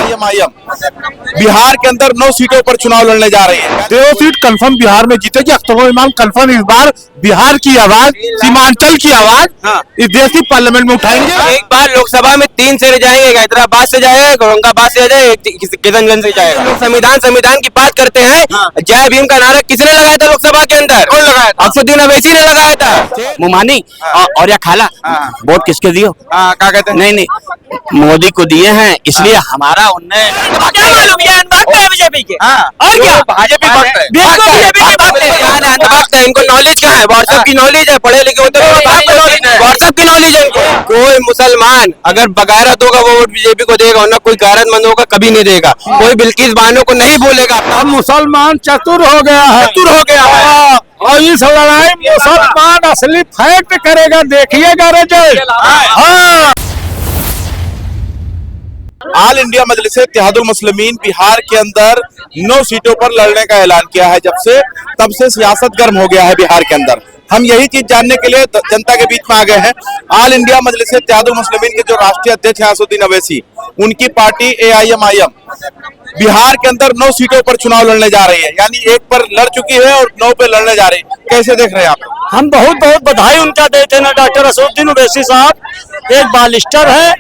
AIMIM Bihar के अंदर 9 सीटों पर चुनाव लड़ने जा रही है। 2 सीट कंफर्म बिहार में जीतेगी। अख्तर इमाम कंफर्म इस बार बिहार की आवाज, सीमांचल की आवाज इस देश की पार्लियामेंट में उठाएंगे। एक बार लोकसभा में 3 से जाएंगे, हैदराबाद से जाएगा, औरंगाबाद से जाएगा, किशनगंज से जाएगा। लोग संविधान की बात करते हैं। जय भीम का नारा किसने लगाया था लोकसभा के अंदर? कौन लगाया था? असदुद्दीन ओवैसी ने लगाया था। मुमानी और या खाला वोट किसके दियो? क्या कहते हैं? नहीं, मोदी को दिए हैं, इसलिए हमारा उनने क्या मालूम ये अनभक्त है बीजेपी के? और क्या भाजपा भक्त है, इनको नॉलेज क्या है? व्हाट्सएप की नॉलेज है, पढ़े लिखे होते हैं, व्हाट्सएप की नॉलेज है इनको। कोई मुसलमान अगर बगैरत होगा वो वोट बीजेपी को देगा, और ना कोई गैरतमंद होगा कभी नहीं देगा। कोई बिल्किस बानो को नहीं बोलेगा। अब मुसलमान चतुर हो गया है, और इस लड़ाई मुसलमान असली फैक्ट करेगा, देखिएगा रिजल्ट। हाँ। ऑल इंडिया मजलिस इत्तेहादुल मुस्लिमीन बिहार के अंदर 9 सीटों पर लड़ने का ऐलान किया है। तब से सियासत गर्म हो गया है बिहार के अंदर। हम यही चीज जानने के लिए जनता के बीच में आ गए हैं। ऑल इंडिया मजलिस इत्तेहादुल मुस्लिमीन के जो राष्ट्रीय अध्यक्ष हैं असदुद्दीन ओवैसी, उनकी पार्टी एआईएमआईएम बिहार के अंदर 9 सीटों पर चुनाव लड़ने जा रही है, यानी 1 पर लड़ चुकी है और 9 पे लड़ने जा रही है। कैसे देख रहे हैं आप? हम बहुत बधाई उनका देते हैं। डॉक्टर असदुद्दीन ओवैसी साहब एक बालिस्टर है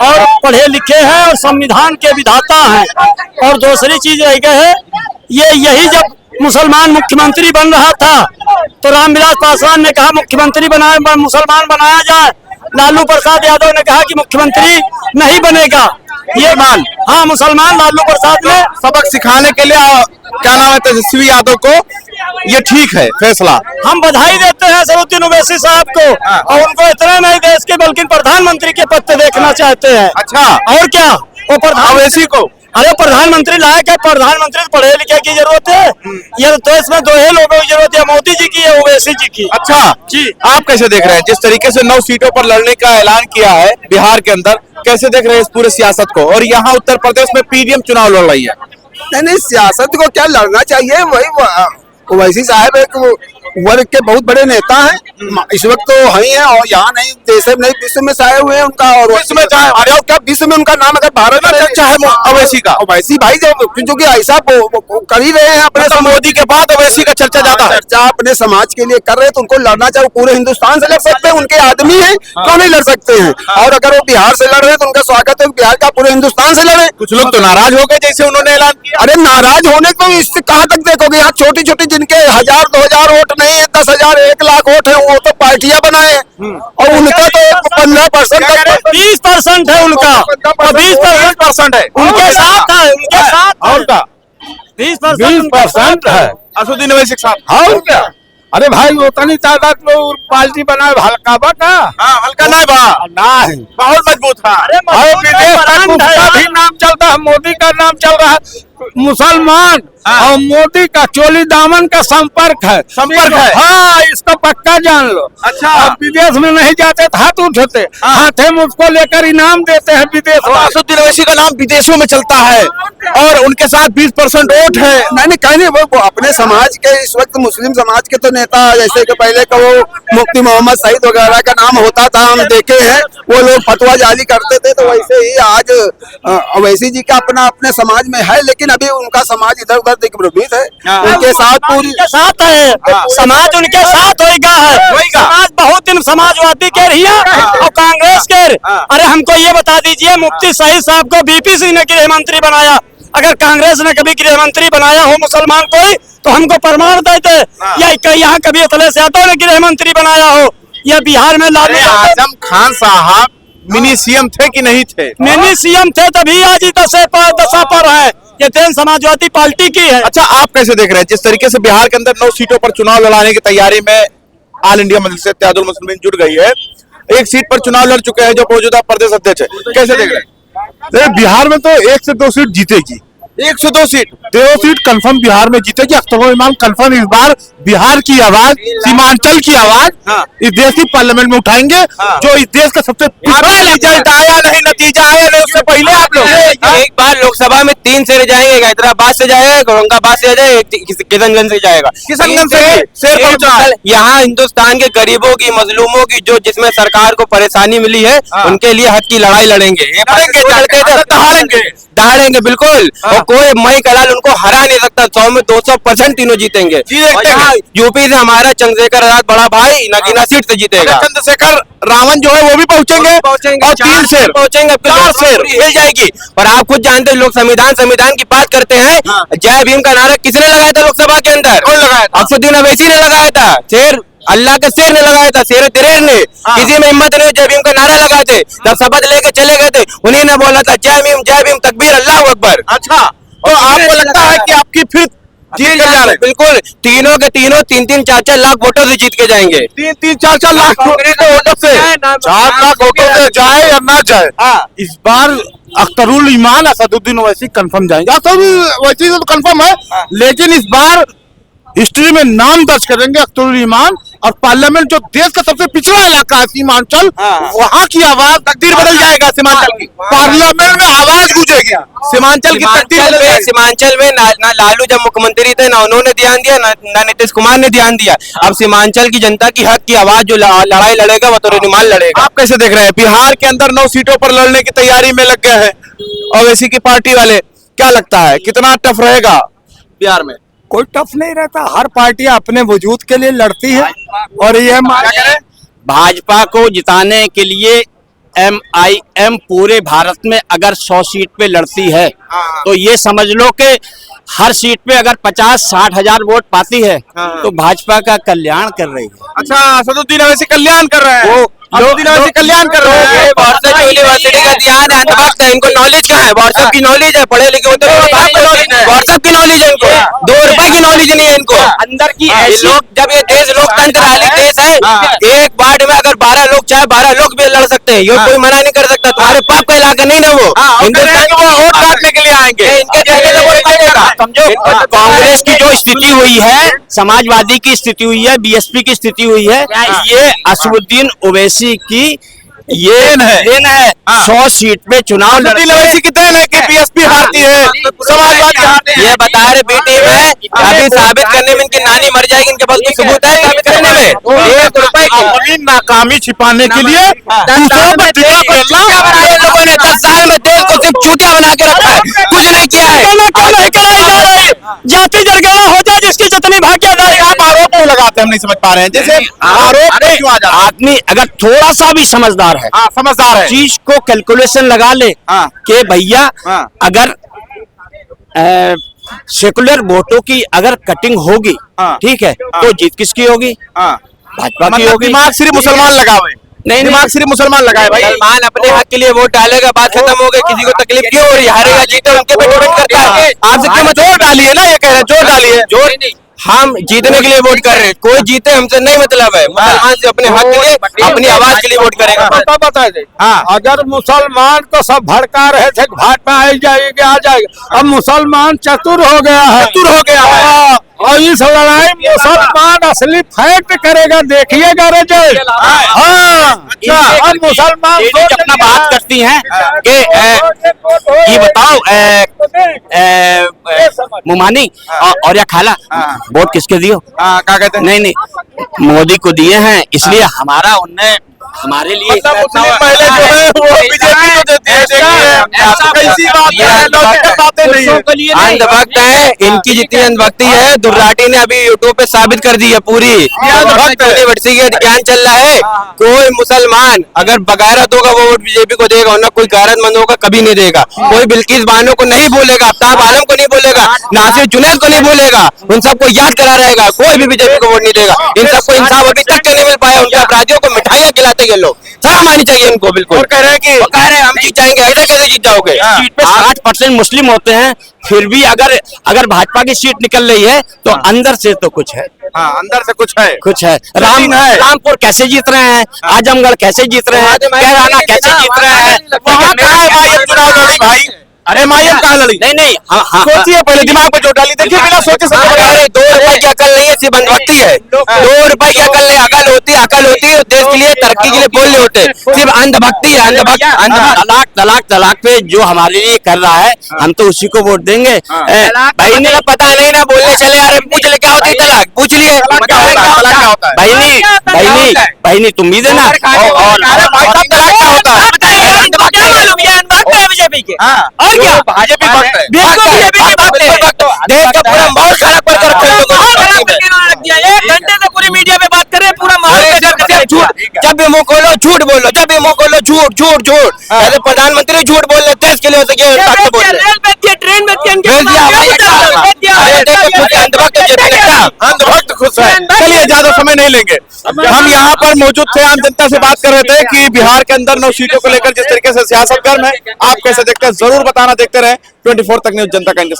और पढ़े लिखे हैं और संविधान के विधाता हैं। और दूसरी चीज रह गई है, यही जब मुसलमान मुख्यमंत्री बन रहा था तो रामविलास पासवान ने कहा मुख्यमंत्री मुसलमान बनाया जाए। लालू प्रसाद यादव ने कहा कि मुख्यमंत्री नहीं बनेगा। ये मान हाँ, मुसलमान लालू प्रसाद ने सबक सिखाने के लिए क्या नाम है तेजस्वी यादव को, ये ठीक है फैसला। हम बधाई देते हैं असदुद्दीन ओवैसी साहब को, और उनको इतना नहीं देश के बल्कि प्रधानमंत्री के पद पे देखना चाहते हैं। अच्छा, और क्या वो ओवैसी को? अरे प्रधानमंत्री लायक है, प्रधानमंत्री पढ़े लिखे की जरूरत है। ये देश में 2 ही लोगों की जरूरत है, मोदी जी की है, ओवैसी जी की। अच्छा जी, आप कैसे देख रहे हैं जिस तरीके से 9 सीटों पर लड़ने का ऐलान किया है बिहार के अंदर? कैसे देख रहे हैं इस पूरे सियासत को? और यहाँ उत्तर प्रदेश में पीडीएम चुनाव लड़ रही है। नहीं, सियासत को क्या लड़ना चाहिए, वही ओवैसी साहब एक वर्ग के बहुत बड़े नेता हैं। इस वक्त तो ही है और यहाँ नहीं, देश नहीं, विश्व में छाए हुए हैं उनका। और विश्व में चाहे क्या विश्व में उनका नाम अगर भारत में चर्चा है ओवैसी का, ओवैसी भाई जब क्योंकि ऐसा कर ही रहे हैं अपने मोदी के बाद ओवैसी का चर्चा ज्यादा है। चर्चा अपने समाज के लिए कर रहे हैं तो उनको लड़ना चाहिए। पूरे हिंदुस्तान से लड़ सकते हैं, उनके आदमी है, क्यों नहीं लड़ सकते हैं? और अगर वो बिहार से लड़ रहे हैं तो उनका स्वागत है, बिहार का पूरे हिंदुस्तान से लड़े। कुछ लोग तो नाराज हो गए जैसे उन्होंने ऐलान किया। अरे नाराज होने को इससे कहाँ तक देखोगे? यहाँ छोटी छोटी जिनके 1000-2000 वोट नहीं है, 10,000 1 लाख वोट है, वो तो पार्टियां बनाए और उनका तो 15% 20% है उनका, 20% है उनके साथ है, उनके साथ और का 20% है असदुद्दीन ओवैसी के साथ। और क्या? अरे भाई उतनी तादाद में पार्टी बनाए हल्का बा हल्का नहीं बा, नहीं, बहुत मजबूत था। भी नाम चलता है, मोदी का नाम चल रहा है। मुसलमान और मोदी का चोली दामन का संपर्क है। हाँ, इसको पक्का जान लो। अच्छा, अब विदेश में नहीं जाते हाथ उठाते, हाथे में उसको लेकर इनाम देते हैं विदेश। असदुद्दीन ओवैसी का नाम विदेशों में चलता है और उनके साथ 20% वोट है। नहीं कहीं वो अपने समाज के, इस वक्त मुस्लिम समाज के तो नेता, जैसे कि पहले का वो मुफ्ती मोहम्मद सईद वगैरह का नाम होता था, हम देखे हैं वो लोग फतवा जारी करते थे। तो वैसे ही आज ओवैसी जी का अपने समाज में है, लेकिन अभी उनका समाज इधर उधर दिग्भ्रमित है। उनके साथ पूरी साथ है, समाज उनके साथ होगा है। समाज बहुत दिन समाजवादी के रही है और कांग्रेस के। अरे हमको ये बता दीजिए, मुफ्ती सईद साहब को बीपी सिंह ने गृह मंत्री बनाया। अगर कांग्रेस ने कभी गृह मंत्री बनाया हो मुसलमान कोई तो हमको प्रमाण देते, या यहाँ कभी अखिलेश यादव ने गृह मंत्री बनाया हो, या बिहार में लालू आजम खान साहब मिनी सीएम थे कि नहीं थे? मिनी सीएम थे, तभी आज ही दशा पर है। ये देन समाजवादी पार्टी की है। अच्छा, आप कैसे देख रहे हैं जिस तरीके से बिहार के अंदर 9 सीटों पर चुनाव लड़ाने की तैयारी में ऑल इंडिया मजलिस इत्तेहादुल मुस्लिमीन जुट गई है? 1 सीट पर चुनाव लड़ चुके हैं जो मौजूदा प्रदेश अध्यक्ष है, कैसे देख रहे हैं? बिहार में तो 1 से 2 सीट जीतेगी। 1 से 2 सीट, 2 सीट कंफर्म बिहार में जीतेगी। अख्तर इमाम कंफर्म इस बार बिहार की आवाज, सीमांचल की आवाज इस देश की पार्लियामेंट में उठाएंगे। जो इस देश का सबसे रिजल्ट आया नहीं, नतीजा आया नहीं, उससे पहले आप लोग एक बार लोकसभा में 3 से जाएंगे, हैदराबाद से जाएगा, औरंगाबाद से जाएगा, किशनगंज से जाएगा। किशनगंज से पहुंचा है। यहाँ हिंदुस्तान के गरीबों की, मजलूमों की, जो जिसमें सरकार को परेशानी मिली है, उनके लिए हक की लड़ाई लड़ेंगे। दहाड़ेंगे बिल्कुल। और कोई मई कलाल उनको हरा नहीं सकता। 100 में 200% तीनों जीतेंगे। यूपी से हमारा चंद्रशेखर आजाद बड़ा भाई नगीना सीट से जीतेगा। चंद्रशेखर रावण जो है वो भी पहुंचेंगे और 3 शेर पहुंचेंगे, 4 शेर मिल जाएगी। और आप खुद जानते हैं लोग संविधान की बात करते हैं। जय भीम का नारा किसने लगाया था लोकसभा के अंदर? कौन लगाया था? अफसुद्दीन अवैसी ने लगाया था। शेर अल्लाह के शेर ने लगाया था, शेर दिलेर ने। किसी में हिम्मत नहीं जय भीम का नारा लगाते। जब शपथ लेके चले गए थे उन्हीं ने बोला था जय भीम तकबीर अल्लाह अकबर। अच्छा, तो आपको लगता है कि आपकी फिर जीत के जा रहे? बिल्कुल, तीनों के तीनों 3-3, 4-4 लाख वोटों से जीत के जाएंगे। 3-3, 4-4 लाख वोटों से, 4 लाख वोटों से जाए या ना जाए, इस बार अख्तरुल ईमान असदुद्दीन ओवैसी कंफर्म जाएंगे। वैसी तो कंफर्म है, लेकिन इस बार हिस्ट्री में नाम दर्ज करेंगे अख्तरुल ईमान। और पार्लियामेंट जो देश का सबसे पिछड़ा इलाका है सीमांचल, वहाँ की आवाज तकदीर बदल जाएगा। सीमांचल की पार्लियामेंट में आवाज गूंजेगी। सीमांचल की तकदीर, सीमांचल में ना लालू जब मुख्यमंत्री थे ना उन्होंने ध्यान दिया ना नीतीश कुमार ने ध्यान दिया। अब सीमांचल की जनता की हक की आवाज जो लड़ाई लड़ेगा वो तो रुमाल लड़ेगा। आप कैसे देख रहे हैं? बिहार के अंदर 9 सीटों पर लड़ने की तैयारी में लग गए हैं ओवैसी की पार्टी वाले। क्या लगता है कितना टफ रहेगा बिहार में? कोई टफ नहीं रहता, हर पार्टी अपने वजूद के लिए लड़ती है। और ये भाजपा को जिताने के लिए MIM पूरे भारत में अगर 100 सीट पे लड़ती है तो ये समझ लो कि हर सीट पे अगर 50-60 हजार वोट पाती है तो भाजपा का कल्याण कर रही है। अच्छा, असदुद्दीन अवैसी कल्याण कर रहे हैं, वो कल्याण कर रहे हैं। व्हाट्सएप यूनिवर्सिटी का ध्यान है, अंधभक्त है, इनको नॉलेज कहाँ है? व्हाट्सएप की नॉलेज है, पढ़े लिखे होते हैं, व्हाट्सएप की नॉलेज है इनको, 2 रुपए की नॉलेज नहीं है इनको। अंदर की ऐसी लोग, जब ये देश लोकतंत्र वाली देश है, एक वार्ड में अगर 12 लोग चाहे 12 लोग भी लड़ सकते हैं, ये कोई मना नहीं कर सकता। तुम्हारे पाप का इलाका नहीं ना वो, वोट काटने के लिए आएंगे। समझो, कांग्रेस की जो स्थिति हुई है, समाजवादी की स्थिति हुई है, BSP की स्थिति हुई है, ये असदुद्दीन ओवैसी की ये देन है। 100 सीट पे चुनाव ओवैसी की देन है कि BSP हारती है, समाजवादी हारती है। ये बता रहे बीटी में अभी साबित करने में इनकी नानी मर जाएगी, इनके पास कोई सबूत है साबित करने में? 1 रुपए अपनी नाकामी छिपाने के लिए 10 साल में देश को चूतिया बनाया इन लोगों ने, 10 साल में देश को सिर्फ चूतिया बना के रखा है, कुछ नहीं किया है। जाति जनगणना हो जाए जिसकी जितनी भाग्यदारी। आप आरोप क्यों लगाते हैं? हम नहीं समझ पा रहे हैं। जैसे आरोप क्यों आ जाता है? आदमी अगर थोड़ा सा भी समझदार है, समझदार है, चीज को कैलकुलेशन लगा ले कि भैया अगर सेकुलर वोटों की अगर कटिंग होगी, ठीक है, तो जीत किसकी होगी? भाजपा की होगी। दिमाग सिर्फ मुसलमान लगावे, नहीं दिमाग सिर्फ मुसलमान लगाए भाई। मुसलमान अपने हक के लिए वोट डालेगा, बात खत्म हो गई। किसी को तकलीफ क्यों हो रही है? हारेगा जीते उनके पे डिपेंड करता है। आपसे क्यों मत जोर डालिए ना, ये कह रहे हैं जोर डालिए। जोर नहीं, हम जीतने के लिए वोट कर रहे हैं, कोई जीते हमसे नहीं मतलब है। मुसलमान से अपने हक के लिए, अपनी आवाज के लिए वोट करेगा। बता दे, अगर मुसलमान तो सब भड़का रहे थे भाजपा आ जाएगा, अब मुसलमान चतुर हो गया है, और इस लड़ाई मुसलमान असली फाइट करेगा, देखिएगा रिजल्ट। मुसलमान अपना बात करती हैं कि ये बताओ मुमानी और या खाला वोट किसके दियो? क्या कहते हैं? नहीं, मोदी को दिए हैं, इसलिए हमारा उनने हमारे लिए मुस्लिम पहले जो है वो बीजेपी को देती है। कैसी बात है? अंधभक्त है, इनकी जितनी अंधभक्ति है दुर्राठी ने अभी यूट्यूब पे साबित कर दी है पूरी। यूनिवर्सिटी का ज्ञान चल रहा है। कोई मुसलमान अगर बगैरत होगा वो वोट बीजेपी को देगा, वरना कोई गैरतमंद होगा कभी नहीं देगा। कोई बिल्किस बानो को नहीं बोलेगा, आफ्ताब आलम को नहीं बोलेगा, नासिर जुनैद को नहीं बोलेगा, उन सबको याद करा रहेगा। कोई भी बीजेपी को वोट नहीं देगा। इन सबको इंसाफ अभी तक नहीं मिल पाया। उनके अपराधियों को मिठाइयाँ खिलाते ये लोग, शर्म आनी चाहिए इनको। बिल्कुल कह रहे हैं हम जीत जाएंगे, ऐसा कैसे जीत जाओगे? सीट पे 60% मुस्लिम होते हैं, फिर भी अगर भाजपा की सीट निकल रही है तो अंदर से तो कुछ है। अंदर से कुछ है। रामपुर कैसे जीत रहे हैं, आजमगढ़ कैसे जीत रहे हैं, कैराना कैसे जीत रहे हैं, वहाँ कहाँ है मायम चुनाव लड़ी भाई? अरे मायम कहाँ लड़ी? नहीं, सोचिए पहले, दिमाग पे जो डाली। देखिए बिना सोचे समझे 2 रुपए की अकल नहीं है, सिर्फ अंधभक्ति है। 2 रुपए की अकल नहीं, अकल होती है देश के लिए, तरक्की के लिए बोलने होते, सिर्फ अंधभक्ति है। तलाक पे जो हमारे लिए कर रहा है, हम तो उसी को वोट देंगे। भाई ने पता नहीं ना, बोलने चले आ रहे, पूछ ले क्या होती है तलाक, पूछ लिए बहनी तुम भी देना। और बीजेपी के। और क्या भाजपा भक्त है। बिल्कुल बीजेपी के भक्त हैं। देश का पूरा माहौल खराब कर रखा है लोगों माहौल खराब ने। करके इन्होंने रख दिया। 1 घंटे से पूरी मीडिया में बात कर रहे हैं, पूरा माहौल अरे खराब करके रख दिया। झूठ, जब भी मुंह खोलो झूठ बोलो, जब भी मुंह खोलो झूठ झूठ झूठ। ऐसे प्रधानमंत्री झूठ बोल रहे, देश के लिए हो सके ताकत बोल रहे। रेल बेच दिया, ट्रेन बेच दिया, इनके बेच दिया, दिमाग हवाई में अड्डा। बेच दिया। अरे देख के खुद अंधभक्त जेपी नड्डा। अंधभक्त खुश है। चलिए ज्यादा समय नहीं लेंगे, हम यहाँ पर मौजूद थे, आम जनता से बात कर रहे थे कि बिहार के अंदर 9 सीटों को लेकर जिस तरीके से सियासत गर्म है, आप कैसे देखते हैं जरूर बताना। देखते रहे 24 तक न्यूज़, जनता का इंतजार।